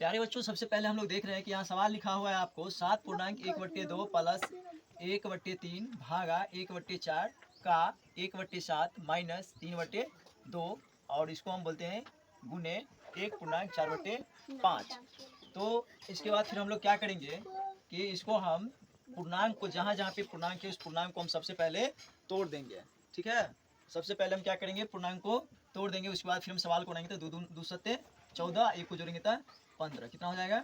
प्यारे बच्चों, सबसे पहले हम लोग देख रहे हैं कि यहाँ सवाल लिखा हुआ है आपको 7 पूर्णांक 1/2 प्लस 1/3 भागा 1/4 का 1/7 माइनस 3/2 और इसको हम बोलते हैं गुने 1 पूर्णांक 4/5। तो इसके बाद फिर हम लोग क्या करेंगे कि इसको हम पूर्णांक को जहाँ जहाँ पे पूर्णांक है उस पूर्णांक को हम सबसे पहले तोड़ देंगे। ठीक है, सबसे पहले हम क्या करेंगे, पूर्णांक को तोड़ देंगे। उसके बाद फिर हम सवाल को बनाएंगे। तो 2 एक को जोड़ेंगे तो 15, कितना हो जाएगा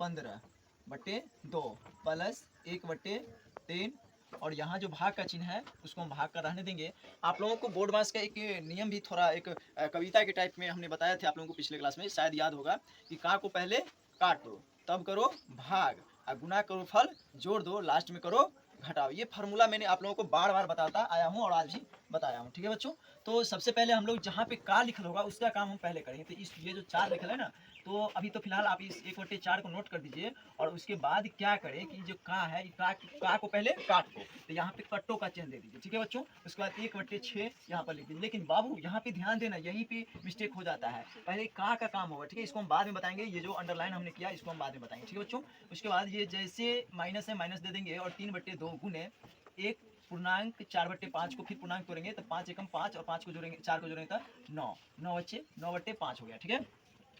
15/2 प्लस 1/3 और यहाँ जो भाग का चिन्ह है उसको हम भाग कर रहने देंगे। आप लोगों को बोर्ड मास का एक नियम भी थोड़ा एक कविता के टाइप में हमने बताया थे आप लोगों को पिछले क्लास में, शायद याद होगा कि का को पहले काट दो तब करो भाग और गुना करो फल जोड़ दो लास्ट में करो घटाओ। ये फार्मूला मैंने आप लोगों को बार बार बताता आया हूँ और आज भी बताया हूँ। ठीक है बच्चों, तो सबसे पहले हम लोग जहाँ पे का लिखल होगा उसका काम हम पहले करेंगे। तो इस ये जो 4 लिखल है ना, तो अभी तो फिलहाल आप इस 1/4 को नोट कर दीजिए और उसके बाद क्या करें कि जो का है का को पहले काट दो, तो यहाँ पे कट्टों का चिन्ह दे दीजिए। ठीक है बच्चों, उसके बाद 1/6 यहाँ पर लिख दीजिए। लेकिन बाबू यहाँ पे ध्यान देना, यहीं पे मिस्टेक हो जाता है। पहले का काम होगा, ठीक है, इसको हम बाद में बताएंगे। ये जो अंडरलाइन हमने किया इसको हम बाद में बताएंगे। ठीक है बच्चों, उसके बाद ये जैसे माइनस है माइनस दे देंगे और 3/2 गुने 1 पूर्णांक 4/5 को फिर पूर्णांक तोड़ेंगे तो 5 एकम 5 और 5 को जोड़ेंगे 4 को जोड़ेंगे तो 9, 9/5 हो गया। ठीक है,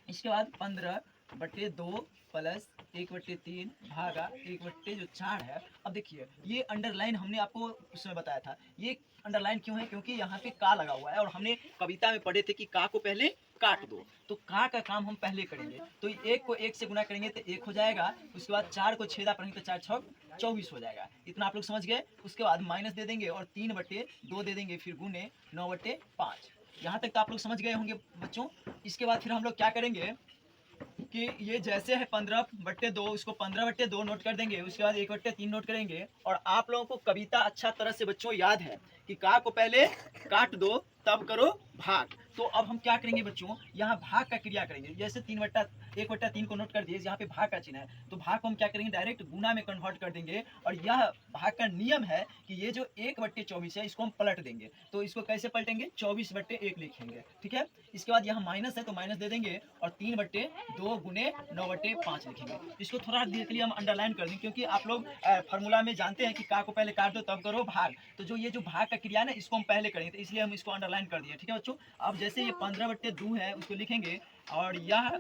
इसके बाद 15/2 प्लस 1/3 भागा 1/4 है। अब देखिए ये अंडरलाइन हमने आपको उसमें बताया था। ये अंडरलाइन क्यों है, क्योंकि यहाँ पे का लगा हुआ है और हमने कविता में पढ़े थे कि का को पहले काट दो। तो का काम हम पहले करेंगे। तो 1 को 1 से गुना करेंगे तो 1 हो जाएगा। उसके बाद 4 को छेदा पढ़ेंगे तो 4 छक 24 हो जाएगा। इतना आप लोग समझ गए। उसके बाद माइनस दे देंगे और 3/2 दे देंगे, फिर गुने 9/5। यहाँ तक तो आप लोग समझ गए होंगे बच्चों। इसके बाद फिर हम लोग क्या करेंगे कि ये जैसे है 15/2, उसको 15/2 नोट कर देंगे। उसके बाद 1/3 नोट करेंगे। और आप लोगों को कविता अच्छा तरह से बच्चों याद है कि का को पहले काट दो तब करो भाग। तो अब हम क्या करेंगे बच्चों, यहाँ भाग का क्रिया करेंगे। जैसे 1/3 को नोट कर दिए, यहाँ पे भाग का चिन्ह है तो भाग को हम क्या करेंगे, डायरेक्ट गुना में कन्वर्ट कर देंगे। और यह भाग का नियम है कि ये जो 1/24 है इसको हम पलट देंगे। तो इसको कैसे पलटेंगे, 24/1 लिखेंगे। ठीक है, इसके बाद यहाँ माइनस है तो माइनस दे देंगे और 3/2 गुने 9/5 लिखेंगे। इसको थोड़ा देर के लिए हम अंडरलाइन कर देंगे, क्योंकि आप लोग फार्मूला में जानते हैं कि का को पहले काट दो तब करो भाग। तो जो ये जो भाग का क्रिया है ना, इसको हम पहले करेंगे, तो इसलिए हम इसको अंडरलाइन कर दिए। ठीक है बच्चों, अब जैसे ये 15/2 है उसको लिखेंगे और यह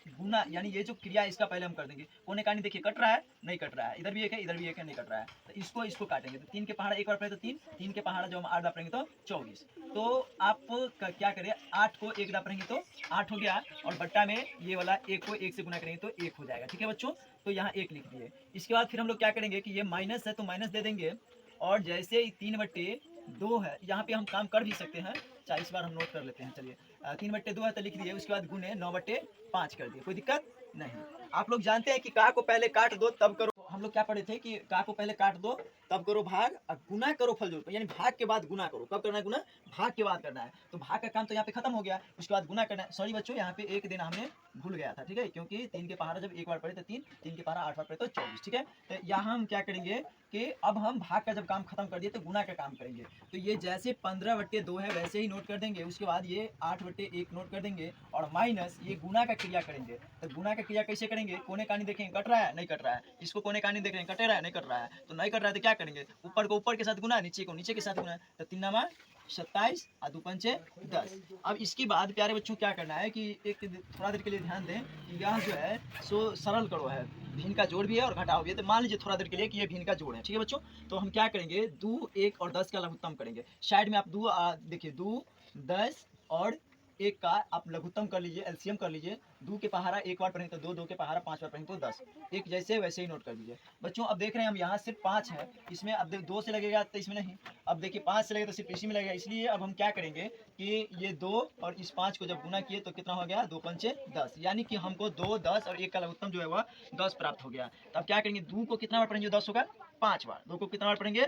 गुना यानी ये जो क्रिया इसका पहले हम कर देंगे। कोने कानी देखिए कट रहा है, नहीं कट रहा है, इधर भी एक है इधर भी एक है, नहीं कट रहा है। तो इसको काटेंगे तो 3 के पहाड़ा एक बार पड़े तो 3 के पहाड़ा जो हम 8 बार पढ़ेंगे तो 24। तो आप क्या करें, 8 को 1 बार पढ़ेंगे तो 8 हो गया और बट्टा में ये वाला 1 को 1 से गुना करेंगे तो 1 हो जाएगा। ठीक है बच्चों, तो यहाँ 1 लिख दिए। इसके बाद फिर हम लोग क्या करेंगे कि ये माइनस है तो माइनस दे देंगे और जैसे 3/2 है, यहाँ पे हम काम कर भी सकते हैं। चाहे इस बार हम नोट कर लेते हैं। चलिए 3/2 है तो लिख दिए। उसके बाद गुने 9/5 कर दिए, कोई दिक्कत नहीं। आप लोग जानते हैं कि का को पहले काट दो तब करो। हम लोग क्या पढ़े थे कि का को पहले काट दो तब करो भाग और गुना करो फल जोड़, यानी भाग के बाद गुना करो। कब करना है गुना, भाग के बाद करना है। तो भाग का काम तो यहाँ पे खत्म हो गया। उसके बाद गुना करना है। सॉरी बच्चों, यहाँ पे एक देना हमने भूल गया था। ठीक है, क्योंकि 3 के पहाड़ा जब एक बार पढ़े तो 3 के पहाड़ा 8 बार पढ़े तो 24। ठीक है, तो यहाँ हम क्या करेंगे कि अब हम भाग का जब काम खत्म कर दिए तो गुना का काम करेंगे। तो ये जैसे 15/2 है वैसे ही नोट कर देंगे। उसके बाद ये 8/1 नोट कर देंगे और माइनस ये गुना का क्रिया करेंगे। तो गुना का क्रिया कैसे करेंगे, कोने कानी देखेंगे कट रहा है नहीं कट रहा है, इसको कोने कानी देख रहे हैं कटे रहा है नहीं कट रहा है, तो नहीं कट रहा है तो क्या करेंगे, ऊपर को ऊपर के साथ गुना, नीचे को नीचे के साथ गुना। तो 3 27 और 2 पंचे 10। अब इसके बाद प्यारे बच्चों क्या करना है कि एक थोड़ा देर के लिए ध्यान दें कि यह जो है सो सरल करो है, भिन्न का जोड़ भी है और घटाव भी है। तो मान लीजिए थोड़ा देर के लिए कि ये भिन्न का जोड़ है। ठीक है बच्चों, तो हम क्या करेंगे 2, 1 और 10 का लघुत्तम करेंगे। साइड में आप 2 देखिए 2, 10 और 1 का आप लघुत्तम कर लीजिए, एलसीएम कर लीजिए। 2 के पहाड़ा 1 बार पढ़ेंगे तो 2, 2 के पहाड़ा 5 बार पढ़ेंगे तो 10। एक जैसे वैसे ही नोट कर दीजिए बच्चों। अब देख रहे हैं हम यहाँ सिर्फ 5 है, इसमें अब 2 से लगेगा तो इसमें नहीं। अब देखिए 5 से लगेगा तो सिर्फ इसी में लगेगा, इसलिए अब हम क्या करेंगे कि ये 2 और इस 5 को जब गुना किए तो कितना हो गया, 2 पंचे 10, यानी कि हमको 2, 10 और 1 का लघुत्तम जो है वह 10 प्राप्त हो गया। तो अब क्या करेंगे, 2 को कितना बार पढ़ेंगे 10 होगा 5 बार, 2 को कितना बार पढ़ेंगे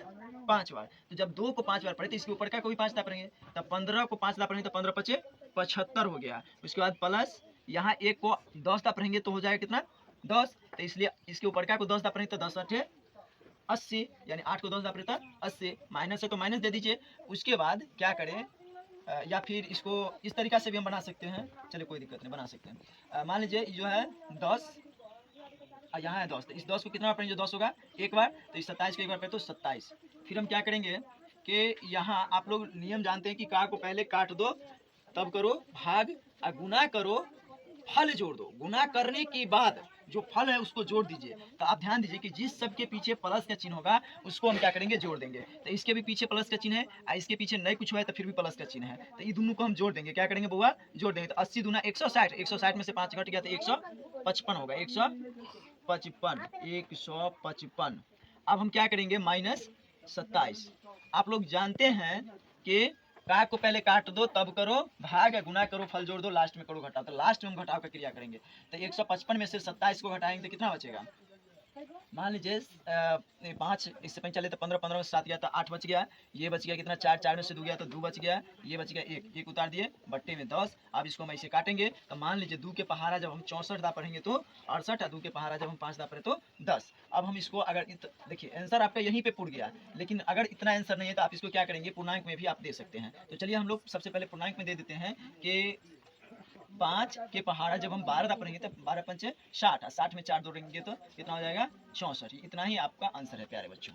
5 बार। तो जब 2 को 5 बार पढ़े तो इसके ऊपर का कोई 5 पढ़ेंगे, तब 15 को 5 पढ़ेंगे तो 15 पचे 75 हो गया। उसके बाद प्लस यहाँ 1 को 10 पढ़ेंगे तो हो जाएगा कितना 10, तो इसलिए इसके ऊपर का को 10 पढ़ेंगे तो 10 8 80, यानी 8 को 10 पढ़े तो 80। माइनस है तो माइनस दे दीजिए। उसके बाद क्या करें या फिर इसको इस तरीक़ा से भी हम बना सकते हैं। चलिए कोई दिक्कत नहीं, बना सकते हैं। मान लीजिए जो है 10 यहाँ है 10, तो इस 10 को कितना बार पढ़ेंगे? जो 10 होगा एक बार, तो इस 27 को एक बार पढ़े तो 27। फिर हम क्या करेंगे कि यहाँ आप लोग नियम जानते हैं कि का को पहले काट दो तब करो भाग, और गुना करो फल जोड़ दो। गुना करने के बाद जो फल है उसको जोड़ दीजिए। तो आप ध्यान दीजिए कि जिस सब के पीछे प्लस का चिन्ह होगा उसको हम क्या करेंगे? जोड़ देंगे। तो इसके भी पीछे प्लस का चिन्ह है और इसके पीछे नहीं कुछ हुआ है तो फिर भी प्लस का चिन्ह है, तो ये दोनों को हम जोड़ देंगे। क्या करेंगे बउआ? जोड़ देंगे। तो 80 दूना 160, 160 में से 5 घट गया तो 155 होगा। 155, 155। अब हम क्या करेंगे? माइनस 27। आप लोग जानते हैं कि का को पहले काट दो तब करो भाग, गुना करो फल जोड़ दो, लास्ट में करो घटाओ। तो लास्ट में हम घटाव का क्रिया करेंगे। तो 155 में से 27 को घटाएंगे तो कितना बचेगा? मान लीजिए 5 इससे पहले चले तो 15, 15 में 7 गया तो 8 बच गया। ये बच गया कितना? 4, 4 में से 2 गया तो 2 बच गया। ये बच गया 1, 1 उतार दिए बट्टे में 10। अब इसको हम ऐसे काटेंगे तो मान लीजिए 2 के पहाड़ा जब हम 64 दा पढ़ेंगे तो 68, और 2 के पहाड़ा जब हम 5 दा पढ़े तो 10। अब हम इसको अगर देखिए आंसर आपका यहीं पे पुर गया, लेकिन अगर इतना आंसर नहीं है तो आप इसको क्या करेंगे? पूर्णांक में भी आप दे सकते हैं। तो चलिए हम लोग सबसे पहले पूर्णांक में दे देते हैं कि 5 के पहाड़ा जब हम 12 दा पढ़ेंगे तो 12 पंचे 60, और 60 में 4 जोड़ेंगे तो कितना हो जाएगा? 64। इतना ही आपका आंसर है प्यारे बच्चों।